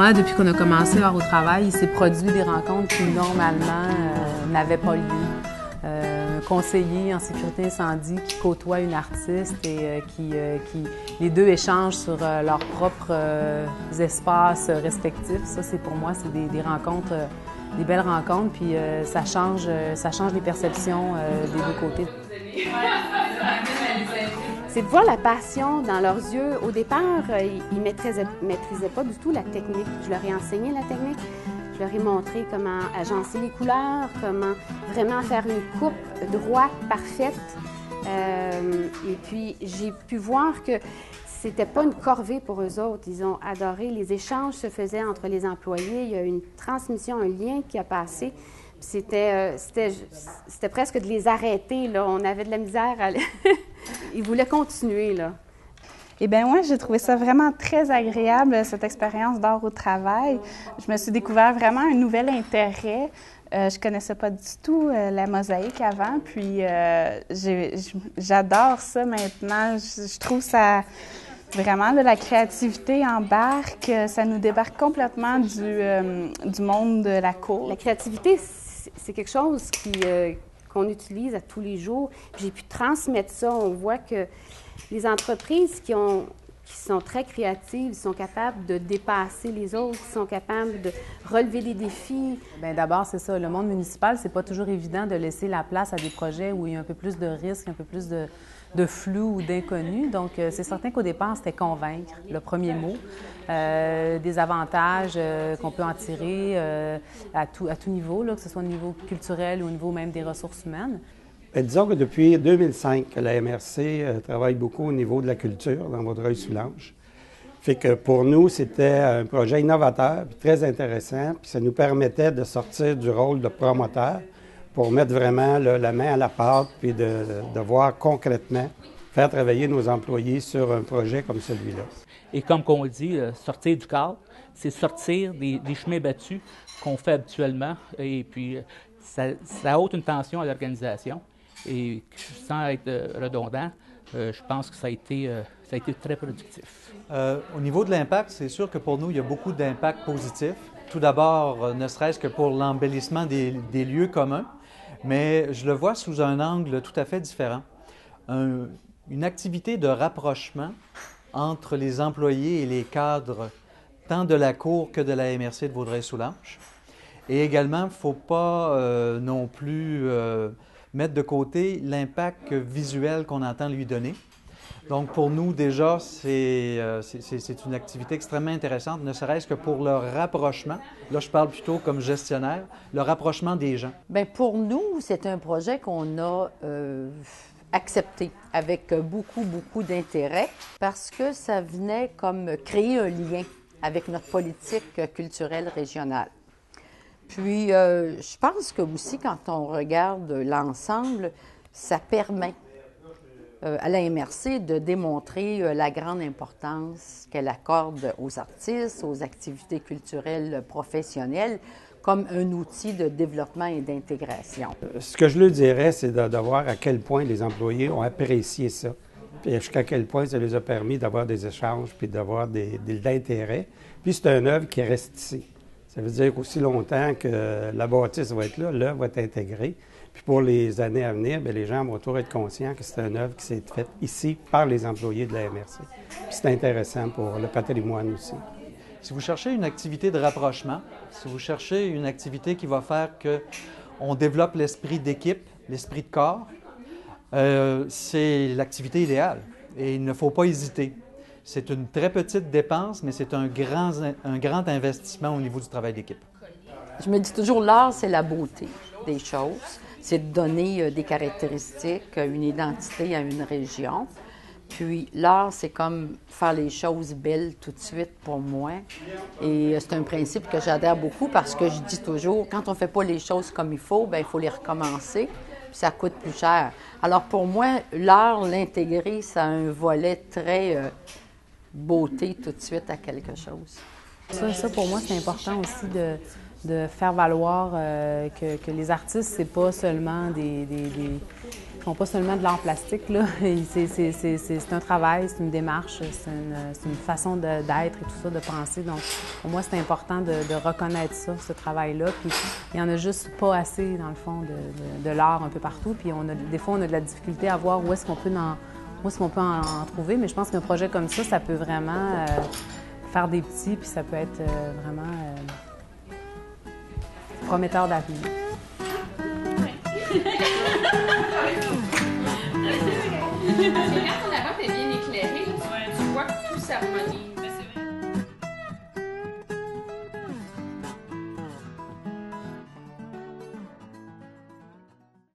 moi, depuis qu'on a commencé Art au travail, il s'est produit des rencontres qui, normalement, n'avaient pas lieu. Un conseiller en sécurité incendie qui côtoie une artiste et les deux échangent sur leurs propres espaces respectifs. Ça, c'est pour moi, c'est des rencontres, des belles rencontres, puis ça change les perceptions des deux côtés. C'est de voir la passion dans leurs yeux. Au départ, ils ne maîtrisaient pas du tout la technique. Je leur ai enseigné la technique. Je leur ai montré comment agencer les couleurs, comment vraiment faire une coupe droite, parfaite. Et puis, j'ai pu voir que c'était pas une corvée pour eux autres. Ils ont adoré. Les échanges se faisaient entre les employés. Il y a une transmission, un lien qui a passé. C'était presque de les arrêter, là. On avait de la misère à... Ils voulaient continuer, là. Eh bien, moi, j'ai trouvé ça vraiment très agréable, cette expérience d'art au travail. Je me suis découvert vraiment un nouvel intérêt. Je connaissais pas du tout la mosaïque avant, puis j'adore ça maintenant. Je trouve ça vraiment de la créativité embarque. Ça nous débarque complètement du monde de la cour. La créativité, c'est quelque chose qu'on utilise à tous les jours. J'ai pu transmettre ça. On voit que les entreprises qui sont très créatives, sont capables de dépasser les autres, sont capables de relever des défis. Bien, d'abord, c'est ça. Le monde municipal, c'est pas toujours évident de laisser la place à des projets où il y a un peu plus de risques, un peu plus de flou ou d'inconnu. Donc, c'est certain qu'au départ, c'était convaincre, le premier mot, des avantages qu'on peut en tirer à tout niveau, là, que ce soit au niveau culturel ou au niveau même des ressources humaines. Bien, disons que depuis 2005, la MRC travaille beaucoup au niveau de la culture dans Vaudreuil-Soulanges. Fait que pour nous, c'était un projet innovateur, puis très intéressant, puis ça nous permettait de sortir du rôle de promoteur pour mettre vraiment là, la main à la pâte, puis de voir concrètement, faire travailler nos employés sur un projet comme celui-là. Et comme on dit, sortir du cadre, c'est sortir des chemins battus qu'on fait habituellement, et puis ça ôte une tension à l'organisation. Et sans être redondant, je pense que ça a été très productif. Au niveau de l'impact, c'est sûr que pour nous, il y a beaucoup d'impacts positifs. Tout d'abord, ne serait-ce que pour l'embellissement des lieux communs, mais je le vois sous un angle tout à fait différent. Une activité de rapprochement entre les employés et les cadres, tant de la Cour que de la MRC de Vaudreuil-Soulanges. Et également, il ne faut pas non plus mettre de côté l'impact visuel qu'on entend lui donner. Donc, pour nous, déjà, c'est une activité extrêmement intéressante, ne serait-ce que pour le rapprochement. Là, je parle plutôt comme gestionnaire, le rapprochement des gens. Bien, pour nous, c'est un projet qu'on a accepté avec beaucoup d'intérêt parce que ça venait comme créer un lien avec notre politique culturelle régionale. Puis, je pense que aussi, quand on regarde l'ensemble, ça permet à la MRC de démontrer la grande importance qu'elle accorde aux artistes, aux activités culturelles professionnelles, comme un outil de développement et d'intégration. Ce que je leur dirais, c'est de voir à quel point les employés ont apprécié ça, puis jusqu'à quel point ça les a permis d'avoir des échanges, puis d'avoir de l'intérêt. Puis c'est une œuvre qui reste ici. Ça veut dire qu'aussi longtemps que la bâtisse va être là, l'œuvre va être intégrée. Puis pour les années à venir, bien, les gens vont toujours être conscients que c'est une œuvre qui s'est faite ici par les employés de la MRC. Puis c'est intéressant pour le patrimoine aussi. Si vous cherchez une activité de rapprochement, si vous cherchez une activité qui va faire qu'on développe l'esprit d'équipe, l'esprit de corps, c'est l'activité idéale et il ne faut pas hésiter. C'est une très petite dépense, mais c'est un grand investissement au niveau du travail d'équipe. Je me dis toujours, l'art, c'est la beauté des choses. C'est de donner des caractéristiques, une identité à une région. Puis l'art, c'est comme faire les choses belles tout de suite pour moi. Et c'est un principe que j'adhère beaucoup parce que je dis toujours, quand on ne fait pas les choses comme il faut, bien, il faut les recommencer. Puis ça coûte plus cher. Alors pour moi, l'art, l'intégrer, ça a un volet très beauté tout de suite à quelque chose. Ça pour moi, c'est important aussi de faire valoir que les artistes, c'est pas seulement ils font pas seulement de l'art plastique, là. C'est un travail, c'est une démarche, c'est une façon d'être et tout ça, de penser. Donc, pour moi, c'est important de reconnaître ça, ce travail-là. Puis, il y en a juste pas assez, dans le fond, de l'art un peu partout. Puis, des fois, on a de la difficulté à voir où est-ce qu'on peut en trouver. Mais je pense qu'un projet comme ça peut vraiment faire des petits, puis ça peut être vraiment prometteur d'avenir. Quand ton avant est bien éclairé, tu vois que tout s'harmonise.